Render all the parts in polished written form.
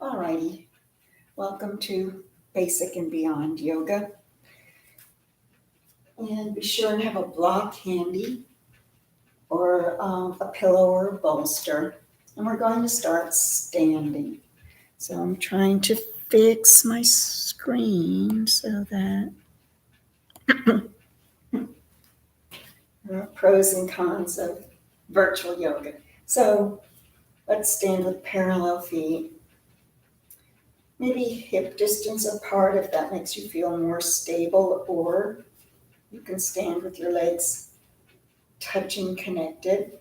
Alrighty, welcome to Basic and Beyond Yoga. And be sure and have a block handy or a pillow or a bolster. And we're going to start standing. So I'm trying to fix my screen so that there are pros and cons of virtual yoga. So let's stand with parallel feet. Maybe hip distance apart if that makes you feel more stable, or you can stand with your legs touching, connected.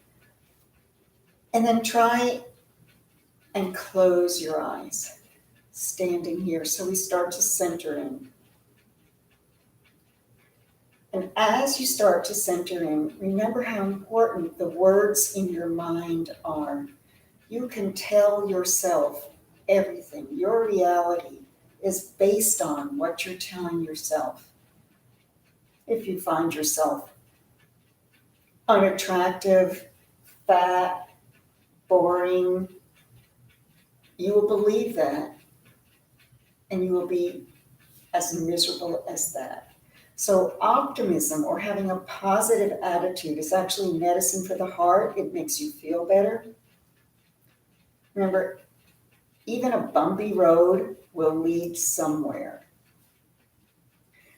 And then try and close your eyes, standing here. So we start to center in. And as you start to center in, remember how important the words in your mind are. You can tell yourself everything. Your reality is based on what you're telling yourself. If you find yourself unattractive, fat, boring, you will believe that, and you will be as miserable as that. So optimism, or having a positive attitude, is actually medicine for the heart. It makes you feel better. Remember, even a bumpy road will lead somewhere.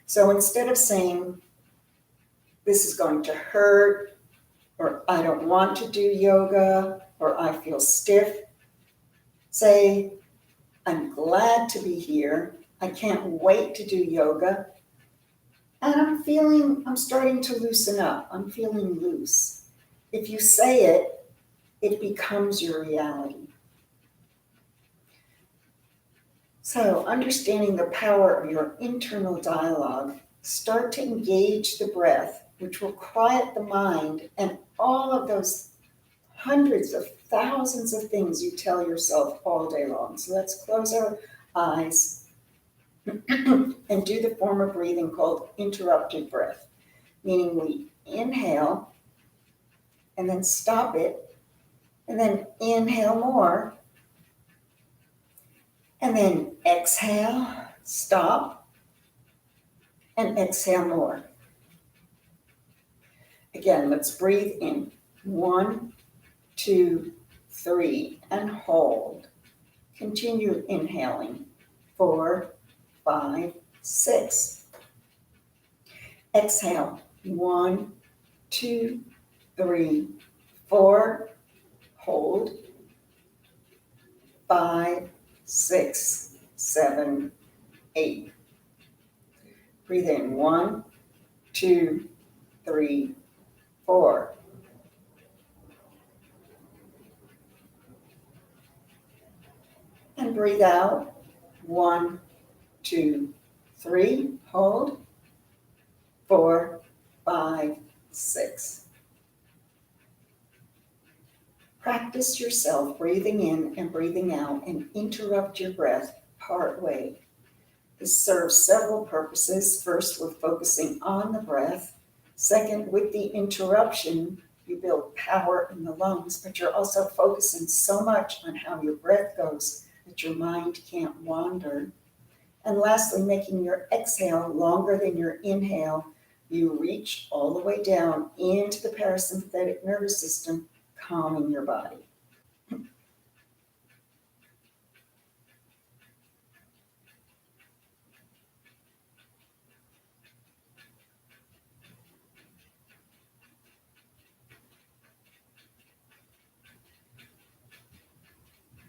So instead of saying, this is going to hurt, or I don't want to do yoga, or I feel stiff, say, I'm glad to be here. I can't wait to do yoga. And I'm starting to loosen up. I'm feeling loose. If you say it, it becomes your reality. So, understanding the power of your internal dialogue, start to engage the breath, which will quiet the mind and all of those hundreds of thousands of things you tell yourself all day long. So let's close our eyes and do the form of breathing called interrupted breath, meaning we inhale and then stop it, and then inhale more, and then exhale, stop, and exhale more. Again, let's breathe in. 1, 2, 3, and hold. Continue inhaling. 4, 5, 6. Exhale. 1, 2, 3, 4. Hold. 5, 6, 7, 8. Breathe in. 1, 2, 3, 4. And breathe out. 1, 2, 3. Hold. 4, 5, 6. Practice yourself breathing in and breathing out, and interrupt your breath part way. This serves several purposes. First, with focusing on the breath. Second, with the interruption, you build power in the lungs, but you're also focusing so much on how your breath goes that your mind can't wander. And lastly, making your exhale longer than your inhale, you reach all the way down into the parasympathetic nervous system, calming your body.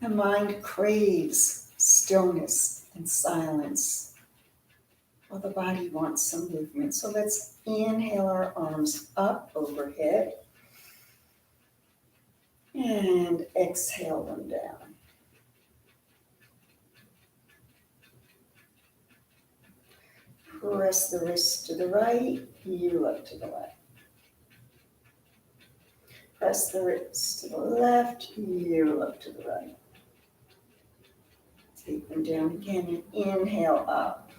The mind craves stillness and silence, while the body wants some movement. So let's inhale our arms up overhead and exhale them down. Press the wrists to the right, you look to the left. Press the wrists to the left, you look to the right. Take them down again and inhale up.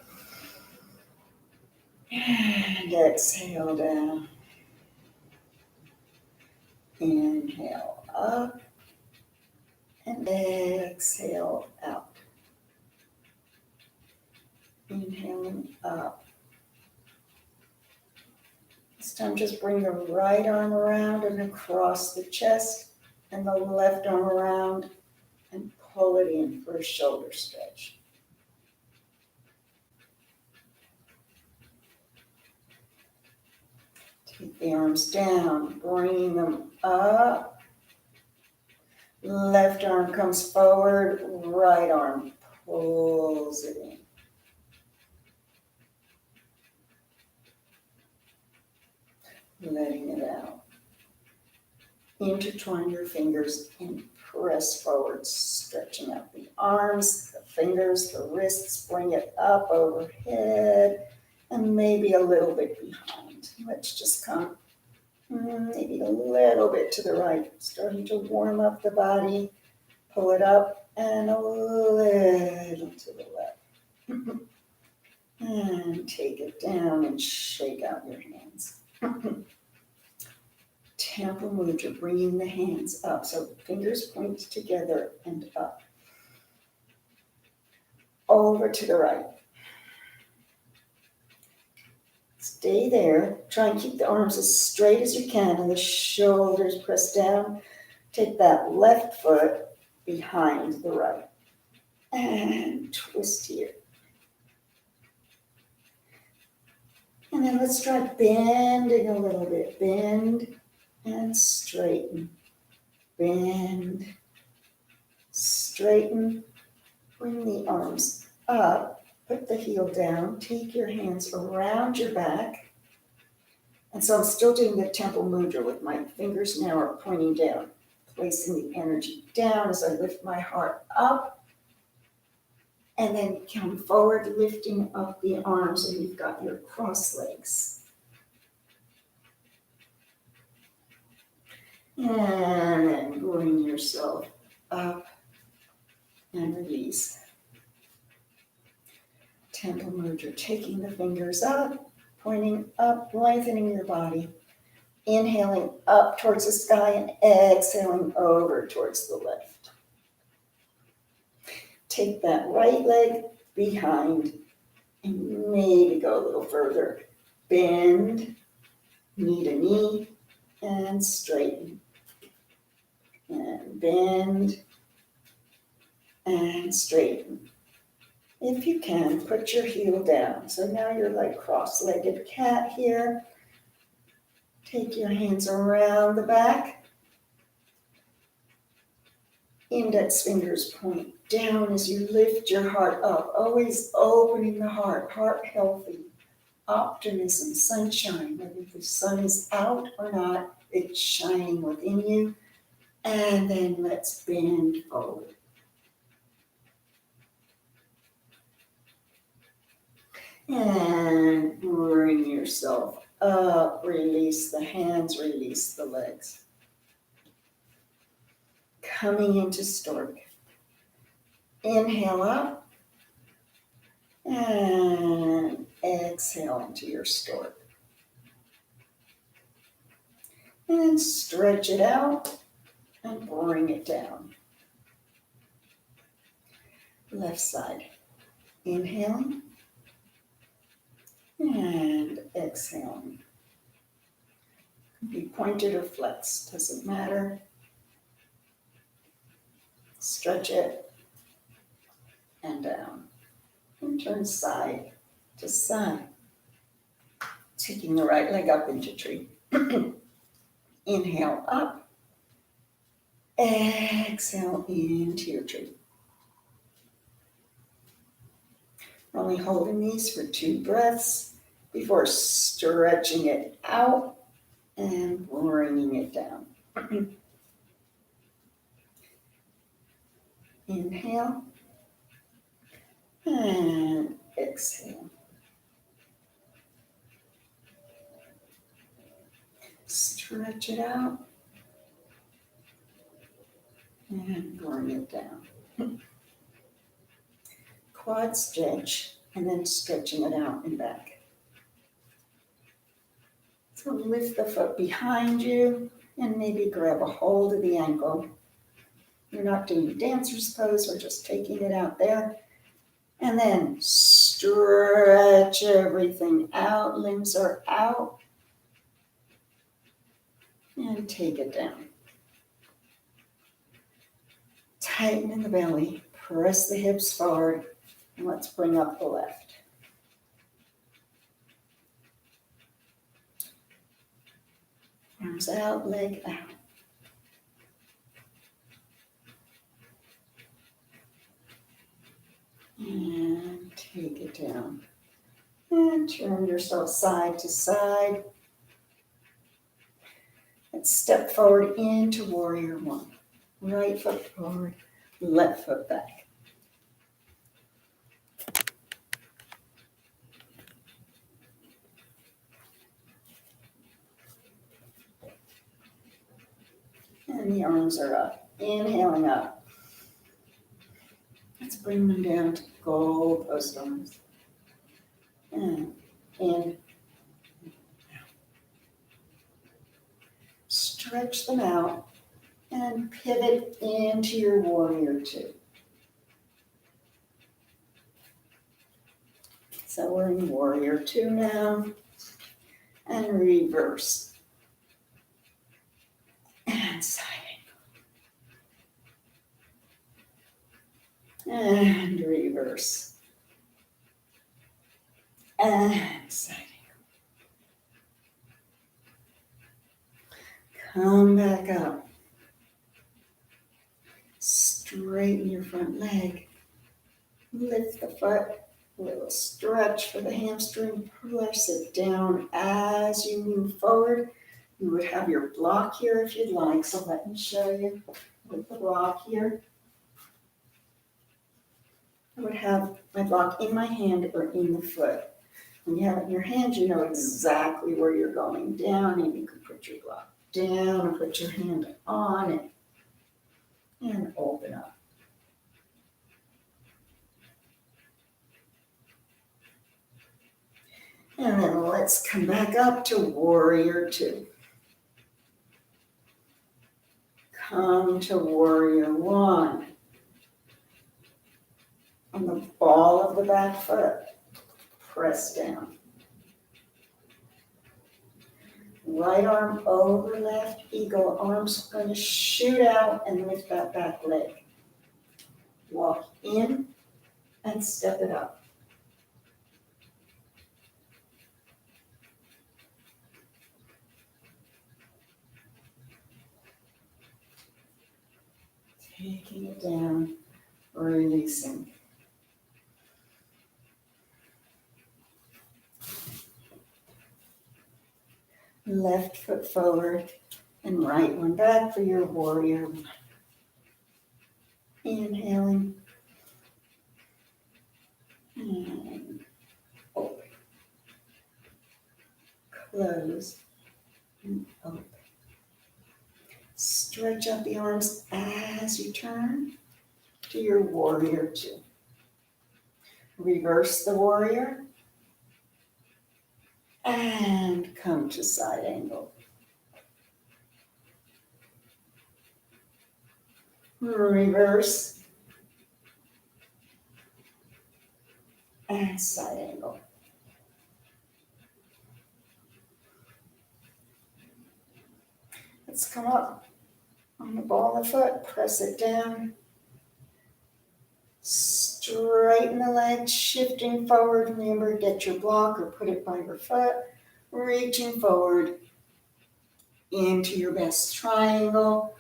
And exhale down. Inhale up and exhale out. Inhaling up. This time just bring the right arm around and across the chest and the left arm around and pull it in for a shoulder stretch. Take the arms down, bringing them up. Left arm comes forward, right arm pulls it in. Letting it out. Intertwine your fingers and press forward, stretching out the arms, the fingers, the wrists, bring it up overhead and maybe a little bit behind. Let's just come maybe a little bit to the right, starting to warm up the body. Pull it up and a little to the left. And take it down and shake out your hands. Temple Mudra, bringing the hands up. So fingers point together and up. Over to the right. Stay there. Try and keep the arms as straight as you can and the shoulders pressed down. Take that left foot behind the right. And twist here. And then let's try bending a little bit. Bend and straighten. Bend, straighten. Bring the arms up. Put the heel down. Take your hands around your back. And so I'm still doing the Temple Mudra with my fingers now are pointing down. Placing the energy down as I lift my heart up. And then come forward, lifting up the arms, and you've got your cross legs. And then bring yourself up and release. Temple Mudra, taking the fingers up, pointing up, lengthening your body. Inhaling up towards the sky and exhaling over towards the left. Take that right leg behind and maybe go a little further. Bend, knee to knee, and straighten. And bend and straighten. If you can, put your heel down. So now you're like cross-legged cat here. Take your hands around the back. Index fingers point down as you lift your heart up, always opening the heart healthy, optimism, sunshine, whether the sun is out or not, it's shining within you. And then let's bend forward. And bring yourself up, release the hands, release the legs. Coming into stork. Inhale up and exhale into your stork. And stretch it out and bring it down. Left side. Inhaling and exhaling. Be pointed or flexed, doesn't matter. Stretch it and down. And turn side to side. Taking the right leg up into tree. Inhale up. Exhale into your tree. Only holding these for 2 breaths before stretching it out and bringing it down. Inhale and exhale. Stretch it out and bring it down. Quad stretch and then stretching it out and back. So lift the foot behind you and maybe grab a hold of the ankle. You're not doing dancer's pose, we're just taking it out there. And then stretch everything out, limbs are out. And take it down. Tighten in the belly, press the hips forward, and let's bring up the left. Arms out, leg out. And take it down. And turn yourself side to side. And step forward into warrior 1. Right foot forward, left foot back. And the arms are up. Inhaling up. Let's bring them down to gold post arms. And in. Stretch them out and pivot into your warrior 2. So we're in warrior 2 now. And reverse. And side angle. And reverse. And side angle. Come back up. Straighten your front leg. Lift the foot. A little stretch for the hamstring. Press it down as you move forward. You would have your block here if you'd like. So let me show you with the block here. I would have my block in my hand or in the foot. When you have it in your hand, you know exactly where you're going down, and you can put your block down and put your hand on it and open up. And then let's come back up to warrior 2. Come to warrior 1. On the ball of the back foot, press down. Right arm over left eagle. Arms going to shoot out and lift that back leg. Walk in and step it up. Taking it down, releasing. Left foot forward and right one back for your warrior 1. Inhaling and open. Close and open. Stretch out the arms as you turn to your warrior 2. Reverse the warrior and come to side angle. Reverse and side angle. Let's come up on the ball of the foot, press it down. Straighten the legs, shifting forward. Remember, get your block or put it by your foot. Reaching forward into your best triangle.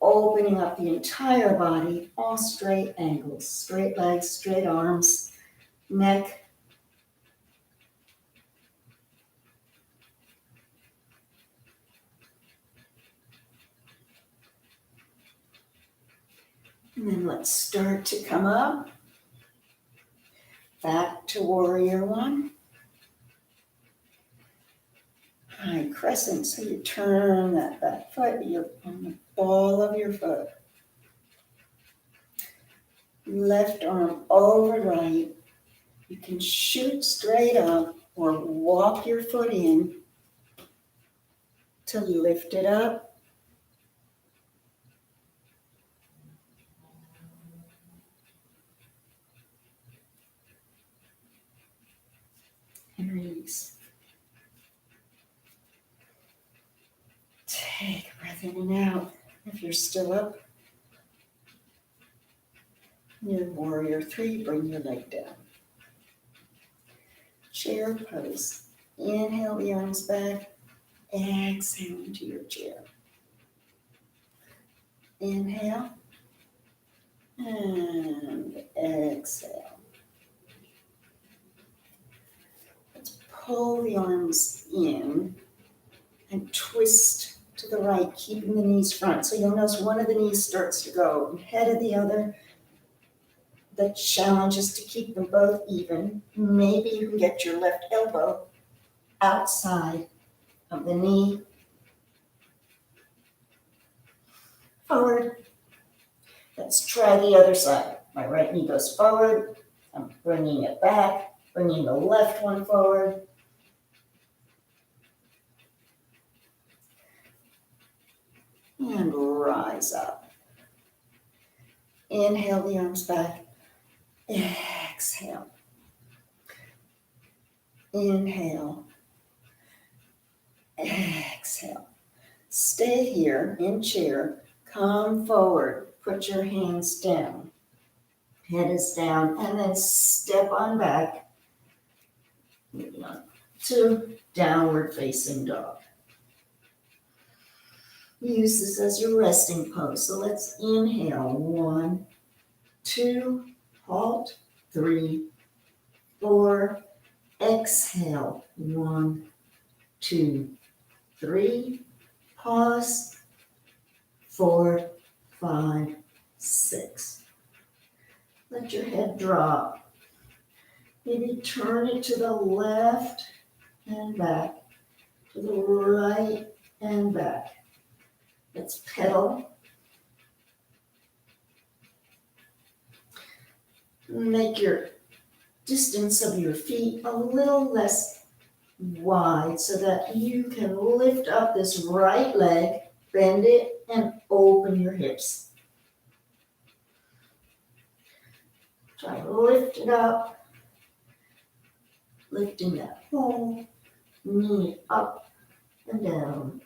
opening up the entire body, all straight angles, straight legs, straight arms, neck. And then let's start to come up, back to warrior one. High crescent, so you turn that back foot, you're on the ball of your foot. Left arm over right. You can shoot straight up or walk your foot in to lift it up. And release. Take a breath in and out. If you're still up, your warrior three, bring your leg down. Chair pose. Inhale the arms back. Exhale into your chair. Inhale. And exhale. Let's pull the arms in and twist to the right, keeping the knees front. So you'll notice one of the knees starts to go ahead of the other. The challenge is to keep them both even. Maybe you can get your left elbow outside of the knee. Forward. Let's try the other side. My right knee goes forward. I'm bringing it back, bringing the left one forward. And rise up. Inhale the arms back. Exhale. Inhale. Exhale. Stay here in chair. Come forward. Put your hands down. Head is down. And then step on back. Moving on to downward facing dog. Use this as your resting pose. So let's inhale. 1, 2, halt. 3, 4. Exhale. 1, 2, 3. Pause. 4, 5, 6. Let your head drop. Maybe turn it to the left and back, to the right and back. Let's pedal. Make your distance of your feet a little less wide so that you can lift up this right leg, bend it, and open your hips. Try to lift it up, lifting that whole knee up and down,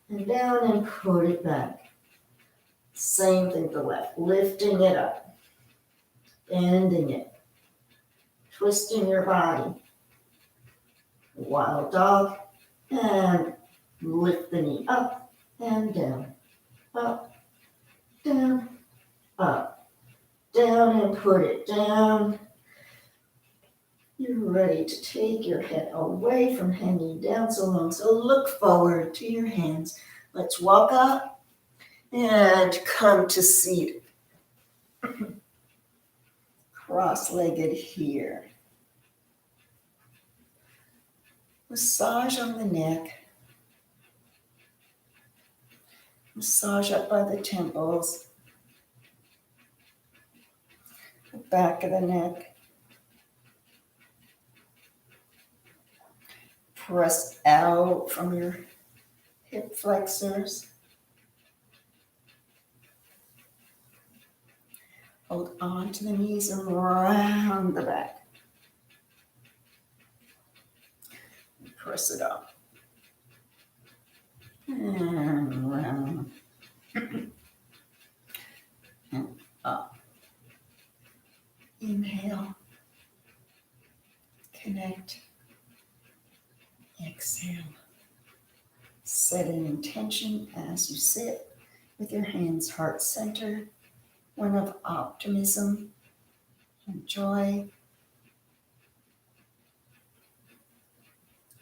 and put it back. Same thing to the left, lifting it up, bending it, twisting your body. Wild dog, and lift the knee up and down, up, down, up, down, and put it down. You're ready to take your head away from hanging down so long. So look forward to your hands. Let's walk up and come to seated. Cross-legged here. Massage on the neck. Massage up by the temples. The back of the neck. Press out from your hip flexors. Hold on to the knees and round the back. Press it up. And round. And up. Inhale. Connect. Exhale. Set an intention as you sit. with your hands heart center, one of optimism and joy,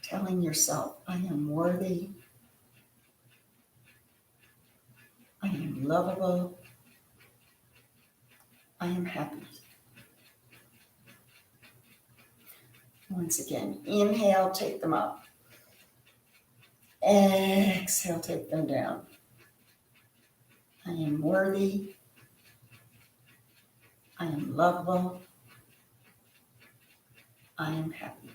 telling yourself, I am worthy, I am lovable, I am happy. Once again, inhale, take them up. Exhale, take them down. I am worthy, I am lovable, I am happy.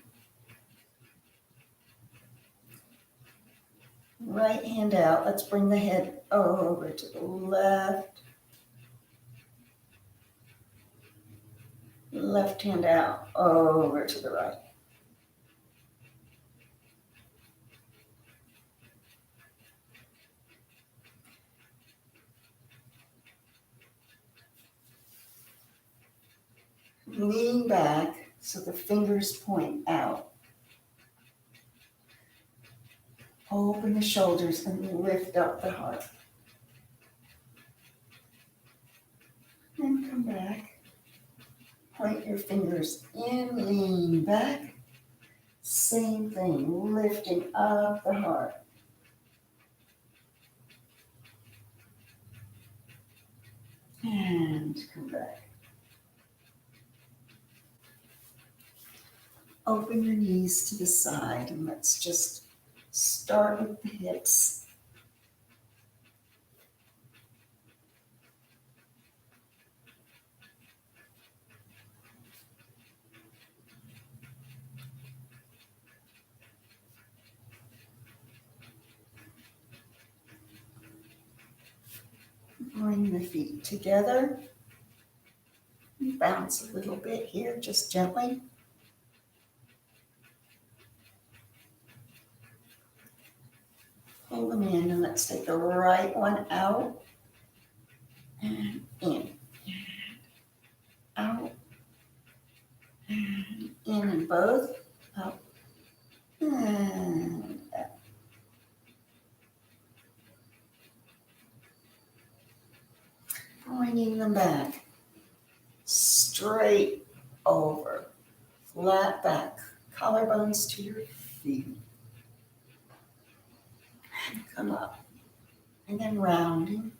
Right hand out, let's bring the head over to the left. Left hand out, over to the right. Lean back so the fingers point out. Open the shoulders and lift up the heart. Then come back. Point your fingers in, lean back. Same thing, lifting up the heart. And come back. Open your knees to the side and let's just start with the hips. Bring the feet together. Bounce a little bit here, just gently. Pull them in and let's take the right one out and in. Out and in and both. Up and up. Bringing them back. Straight over. Flat back. Collarbones to your feet. And come up. And then rounding.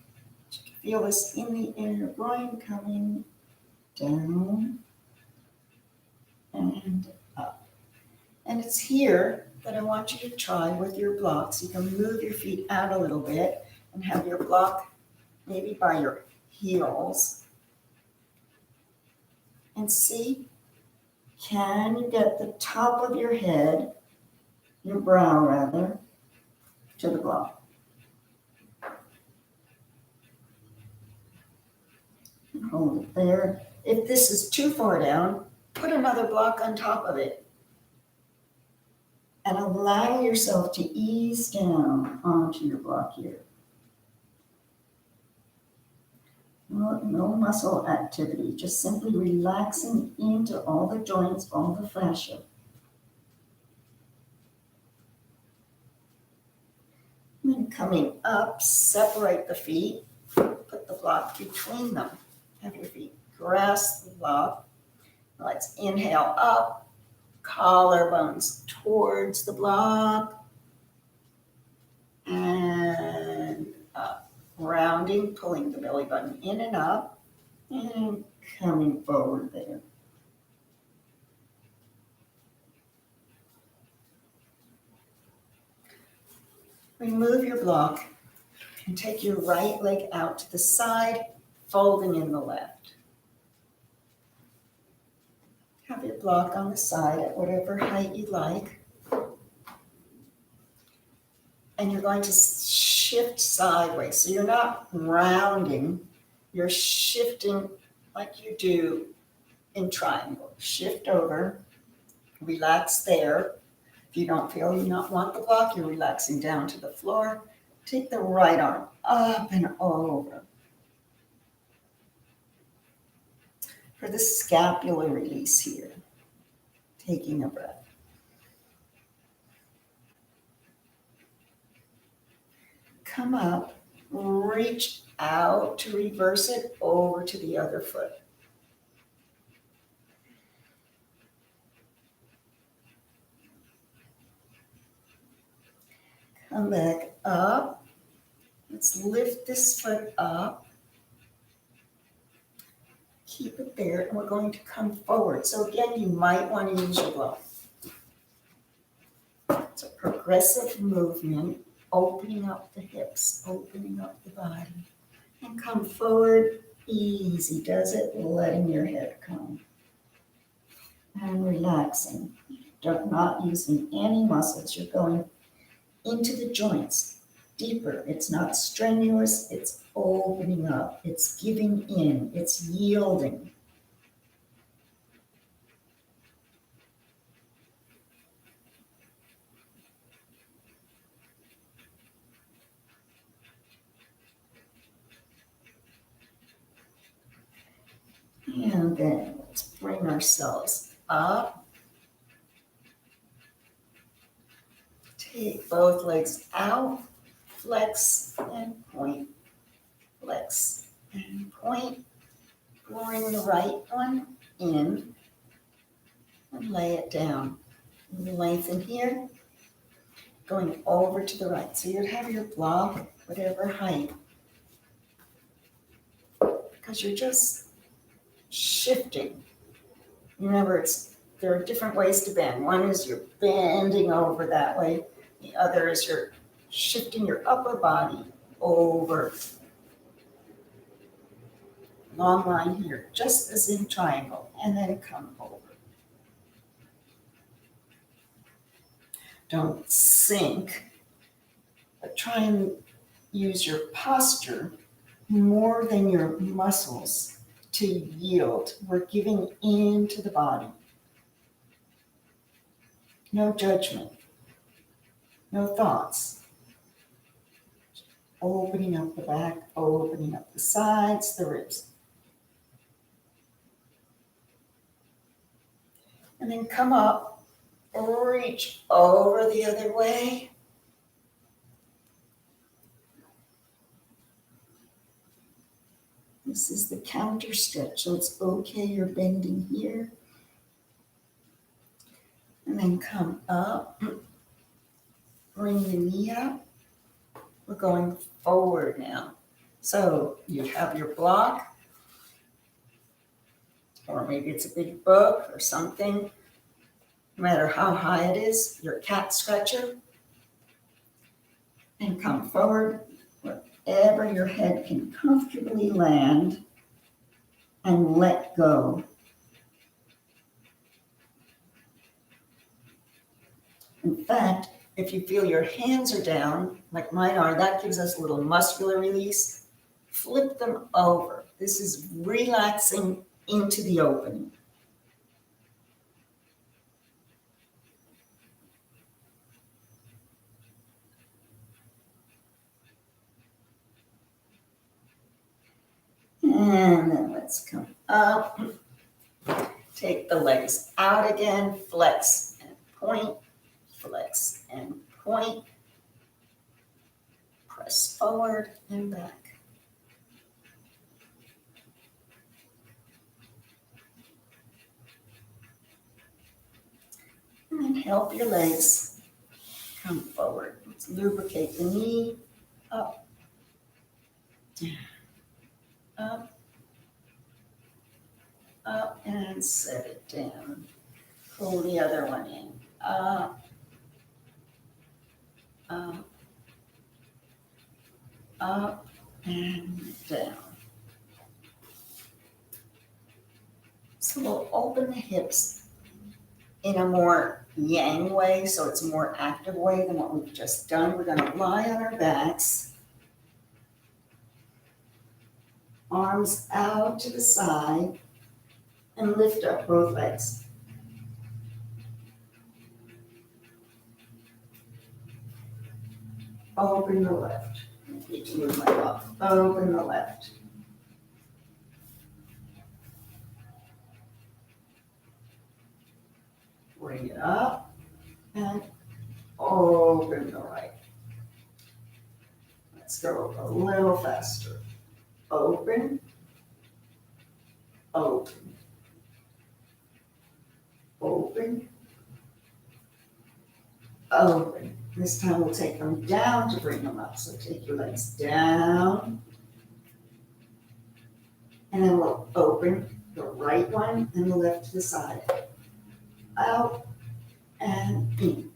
You can feel this in the inner groin coming down and up. And it's here that I want you to try with your blocks. You can move your feet out a little bit and have your block maybe by your heels. And see, can you get the top of your head, your brow rather, to the block? Hold it there. If this is too far down, put another block on top of it. And allow yourself to ease down onto your block here. No muscle activity, just simply relaxing into all the joints, all the fascia. And then coming up, separate the feet, put the block between them. Have your feet grasp the block. Let's inhale up, collarbones towards the block, and up. Rounding, pulling the belly button in and up, and coming forward there. Remove your block and take your right leg out to the side, folding in the left. Have your block on the side at whatever height you like. And you're going to shift sideways. So you're not rounding, you're shifting like you do in triangle. Shift over, relax there. If you don't feel you not want the block, you're relaxing down to the floor. Take the right arm up and over. For the scapular release here, taking a breath. Come up reach out to reverse it over to the other foot. Come back up. Let's lift this foot up. Keep it there, and we're going to come forward. So again, you might want to use your glove. It's a progressive movement, opening up the hips, opening up the body. And come forward, easy does it, letting your head come. And relaxing, not using any muscles. You're going into the joints, deeper. It's not strenuous, it's opening up, it's giving in, it's yielding. And then let's bring ourselves up. Take both legs out, flex and point, flex and point. Bring the right one in and lay it down. Lengthen here, going over to the right. So you'd have your block, whatever height, because you're just shifting. Remember, there are different ways to bend. One is you're bending over that way. The other is you're shifting your upper body over. Long line here, just as in triangle, and then come over. Don't sink, but try and use your posture more than your muscles to yield. We're giving in to the body. No judgment, no thoughts. Opening up the back, opening up the sides, the ribs. And then come up, reach over the other way. This is the counter stretch, so it's okay, you're bending here. And then come up, bring the knee up. We're going forward now. So you have your block, or maybe it's a big book or something. No matter how high it is, your cat scratcher. And come forward wherever your head can comfortably land and let go. In fact, if you feel your hands are down, like mine are, that gives us a little muscular release. Flip them over. This is relaxing into the opening. And then let's come up. Take the legs out again, flex and point, flex and point. Press forward and back. And then help your legs come forward. Let's lubricate the knee, up, down, up, up, and set it down. Pull the other one in, up, up, up, and down. So we'll open the hips in a more yang way, so it's a more active way than what we've just done. We're going to lie on our backs, arms out to the side, and lift up both legs. Open the left. I need to move my glove. Open the left. Bring it up and open the right. Let's go a little faster. Open, open, open, open. This time we'll take them down to bring them up. So take your legs down. And then we'll open the right one and the left to the side. Out and in.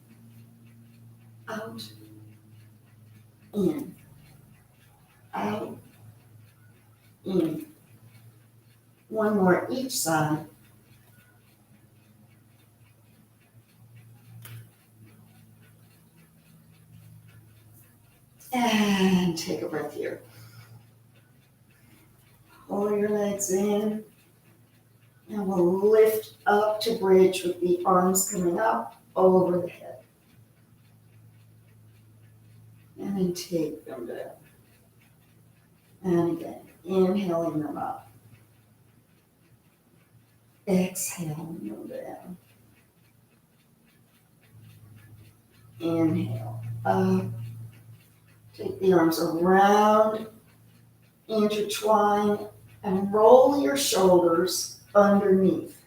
Out, in. Out, in. One more each side. And take a breath here. Pull your legs in. And we'll lift up to bridge with the arms coming up over the head. And then take them down. And again, inhaling them up. Exhaling them down. Inhale up. Take the arms around, intertwine, and roll your shoulders underneath.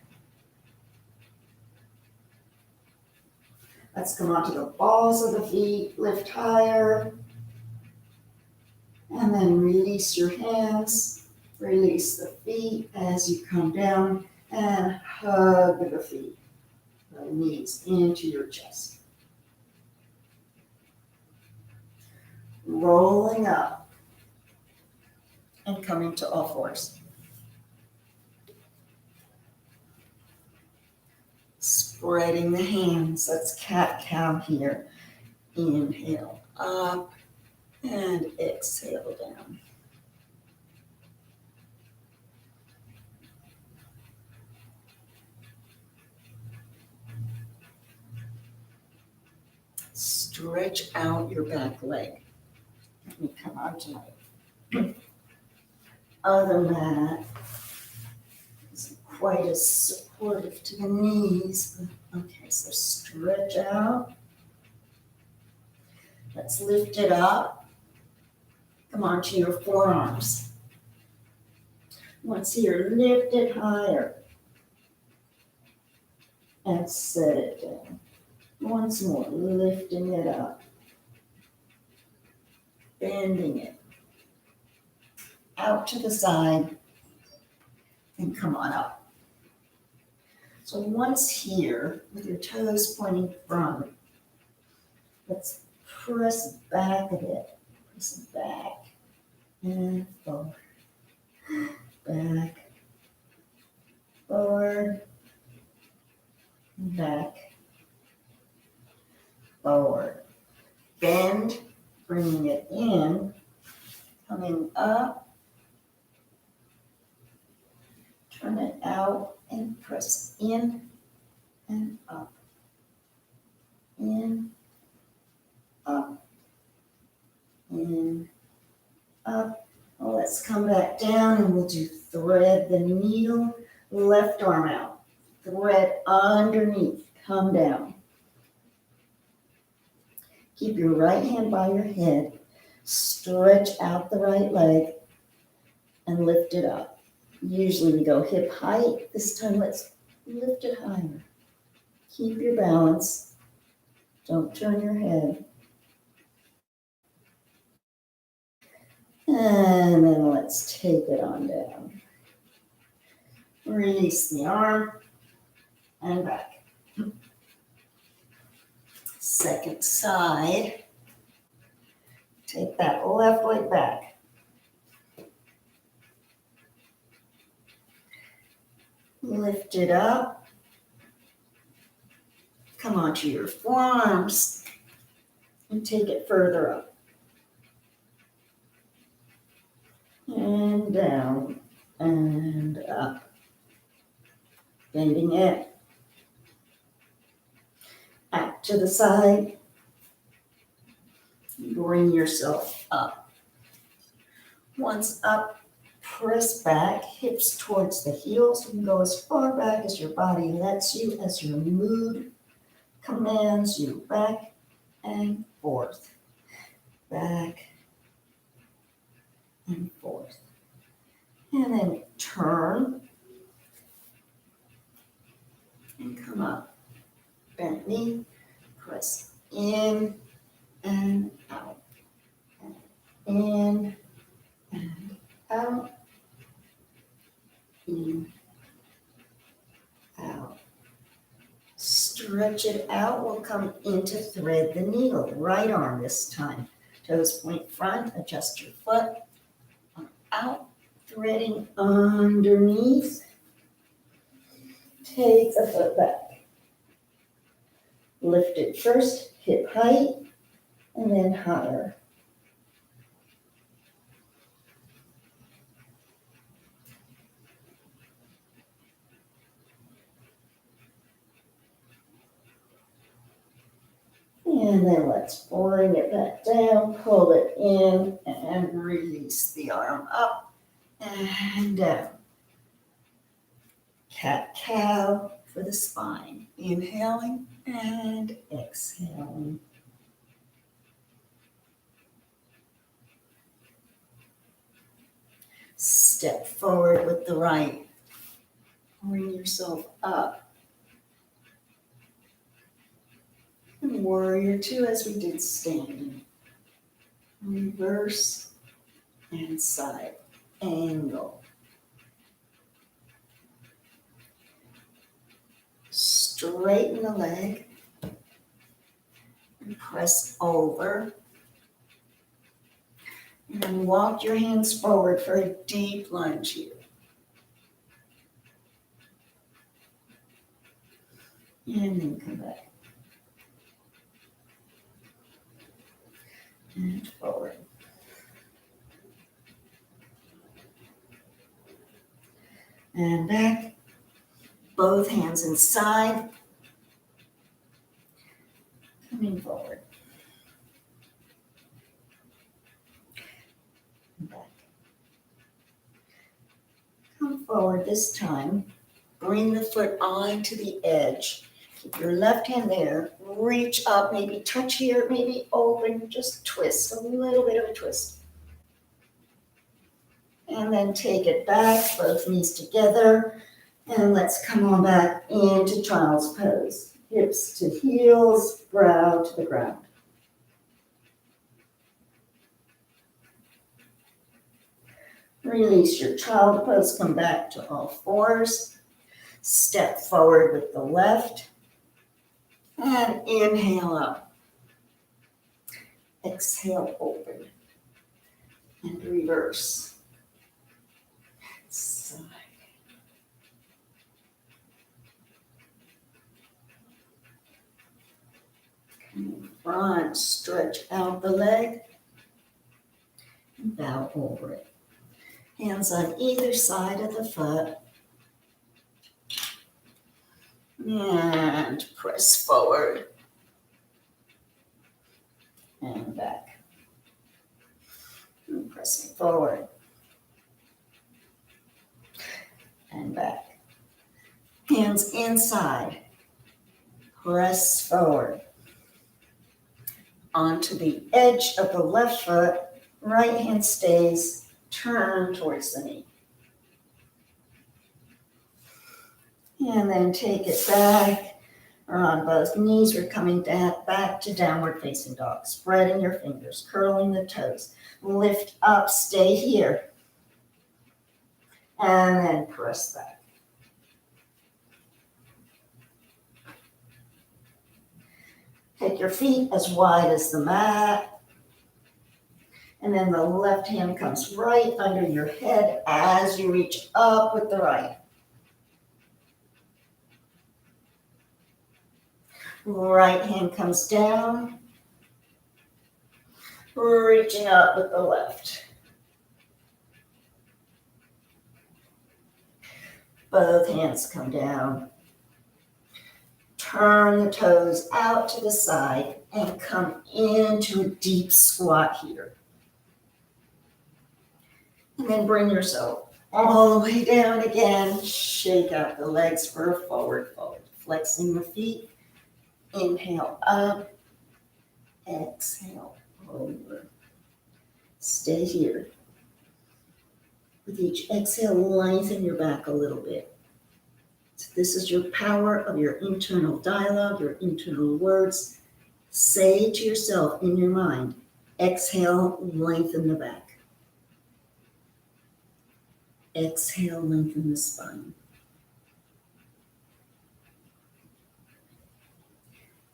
Let's come onto the balls of the feet, lift higher, and then release your hands, release the feet as you come down, and hug the feet, the knees into your chest. Rolling up and coming to all fours. Spreading the hands, let's cat-cow here. Inhale up and exhale down. Stretch out your back leg. Let me come on to my other mat. Isn't quite as supportive to the knees. Okay, so stretch out. Let's lift it up. Come on to your forearms. Once you're lifted higher. And set it down. Once more, lifting it up. Bending it out to the side and come on up. So once here, with your toes pointing front, let's press back a bit. Press back and forward. Back, forward, back, forward. Bend. Bringing it in, coming up, turn it out and press in and up, in, up, in, up. Well, let's come back down and we'll do thread the needle, left arm out, thread underneath, come down. Keep your right hand by your head, stretch out the right leg, and lift it up. Usually we go hip height. This time let's lift it higher. Keep your balance. Don't turn your head. And then let's take it on down. Release the arm and back. Second side. Take that left leg back. Lift it up. Come onto your forearms and take it further up. And down and up. Bending it. Back to the side. Bring yourself up. Once up, press back, hips towards the heels. You can go as far back as your body lets you, as your mood commands you. Back and forth. Back and forth. And then turn and come up. Bent knee, press in and out. In and out. In, out. Stretch it out. We'll come into thread the needle. Right arm this time. Toes point front. Adjust your foot. Out. Threading underneath. Take the foot back. Lift it first, hip height, and then higher. And then let's bring it back down, pull it in, and release the arm up and down. Cat-cow for the spine. Inhaling and exhaling. Step forward with the right. Bring yourself up. And warrior two as we did standing. Reverse and side. Angle. Straighten the leg. And press over. And then walk your hands forward for a deep lunge here. And then come back. And forward. And back. Both hands inside. Coming forward. And back. Come forward this time. Bring the foot onto the edge. Keep your left hand there. Reach up, maybe touch here, maybe open, just twist, a little bit of a twist. And then take it back, both knees together. And let's come on back into child's pose. Hips to heels, brow to the ground. Release your child pose, come back to all fours. Step forward with the left. And inhale up. Exhale, open. And reverse. Side. Come front, stretch out the leg. And bow over it. Hands on either side of the foot. And press forward. And back. And pressing forward. And back. Hands inside. Press forward. Onto the edge of the left foot. Right hand stays. Turn towards the knee. And then take it back. Or on both knees, we're coming back to downward facing dog. Spreading your fingers, curling the toes. Lift up, stay here. And then press back. Take your feet as wide as the mat. And then the left hand comes right under your head as you reach up with the right. Right hand comes down, reaching up with the left. Both hands come down. Turn the toes out to the side and come into a deep squat here. And then bring yourself all the way down again. Shake out the legs for a forward fold. Flexing the feet. Inhale up. Exhale over. Stay here. With each exhale, lengthen your back a little bit. So this is your power of your internal dialogue, your internal words. Say to yourself in your mind, exhale, lengthen the back. Exhale, lengthen the spine.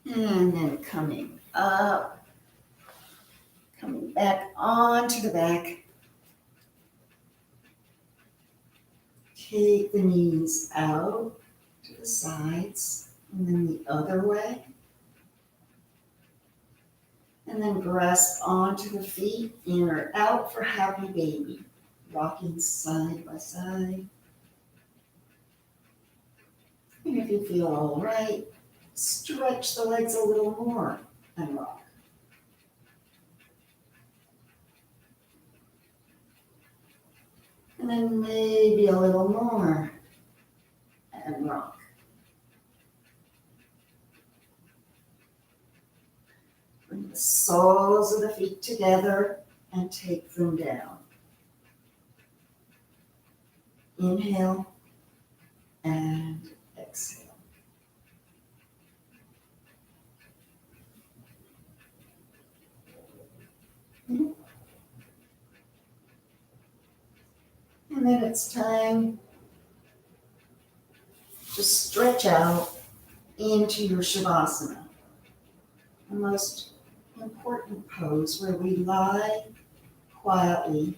And then coming up, coming back onto the back. Take the knees out to the sides and then the other way. And then grasp onto the feet, in or out for happy baby. Rocking side by side. And if you feel all right, stretch the legs a little more and rock. And then maybe a little more and rock. Bring the soles of the feet together and take them down. Inhale and exhale. And then it's time to stretch out into your Shavasana, the most important pose where we lie quietly,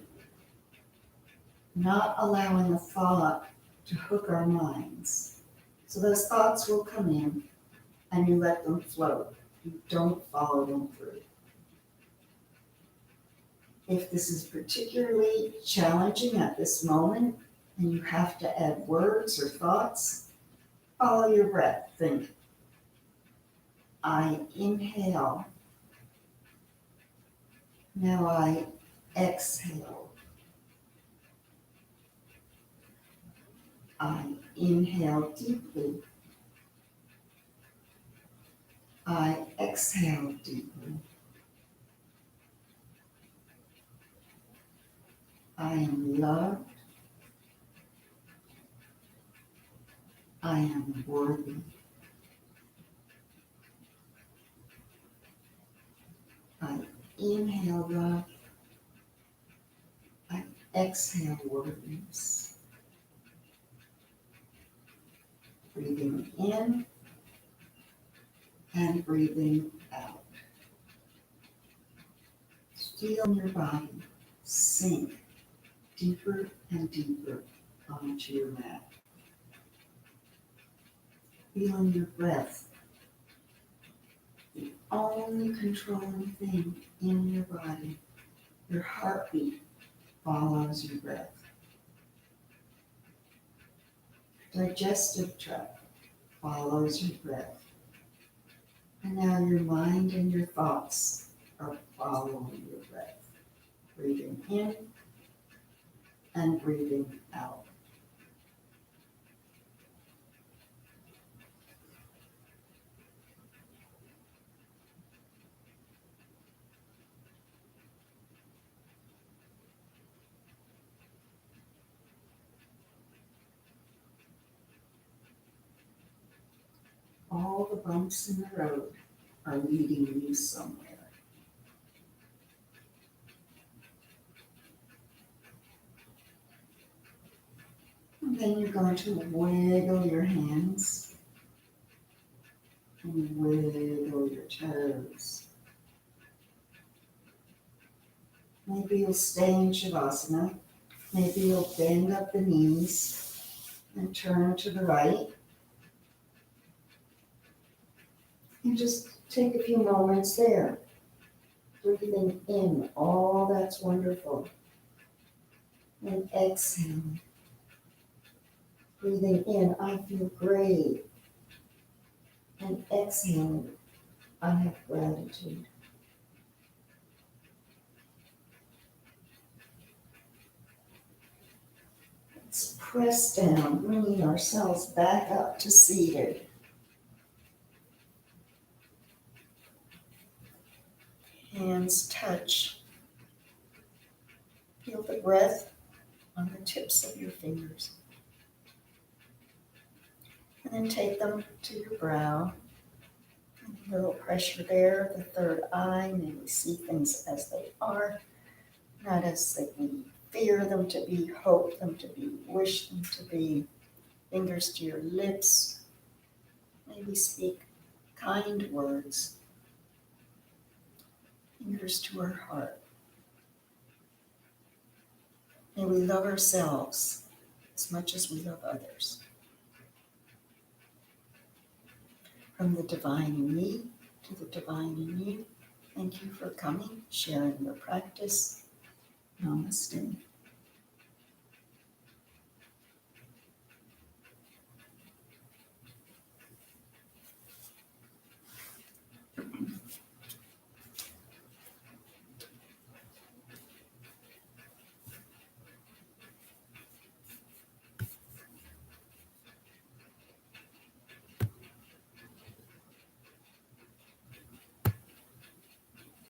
not allowing a thought to hook our minds. So those thoughts will come in and you let them float. You don't follow them through. If this is particularly challenging at this moment and you have to add words or thoughts, follow your breath. Think, I inhale. Now I exhale. I inhale deeply. I exhale deeply. I am loved. I am worthy. I inhale love. I exhale worthiness. Breathing in and breathing out. Feel your body sink deeper and deeper onto your mat. Feeling your breath, the only controlling thing in your body. Your heartbeat follows your breath. Digestive tract follows your breath. And now your mind and your thoughts are following your breath. Breathing in and breathing out. All the bumps in the road are leading you somewhere. And then you're going to wiggle your hands and wiggle your toes. Maybe you'll stay in Shavasana. Maybe you'll bend up the knees and turn to the right. And just take a few moments there. Breathing in all that's wonderful. And exhale. Breathing in, I feel great. And exhaling, I have gratitude. Let's press down, bringing ourselves back up to seated. Hands touch. Feel the breath on the tips of your fingers. And then take them to your brow. A little pressure there, the third eye. May we see things as they are, not as we fear them to be, hope them to be, wish them to be. Fingers to your lips. May we speak kind words. Fingers to our heart. May we love ourselves as much as we love others. From the divine in me to the divine in you, thank you for coming, sharing your practice. Namaste.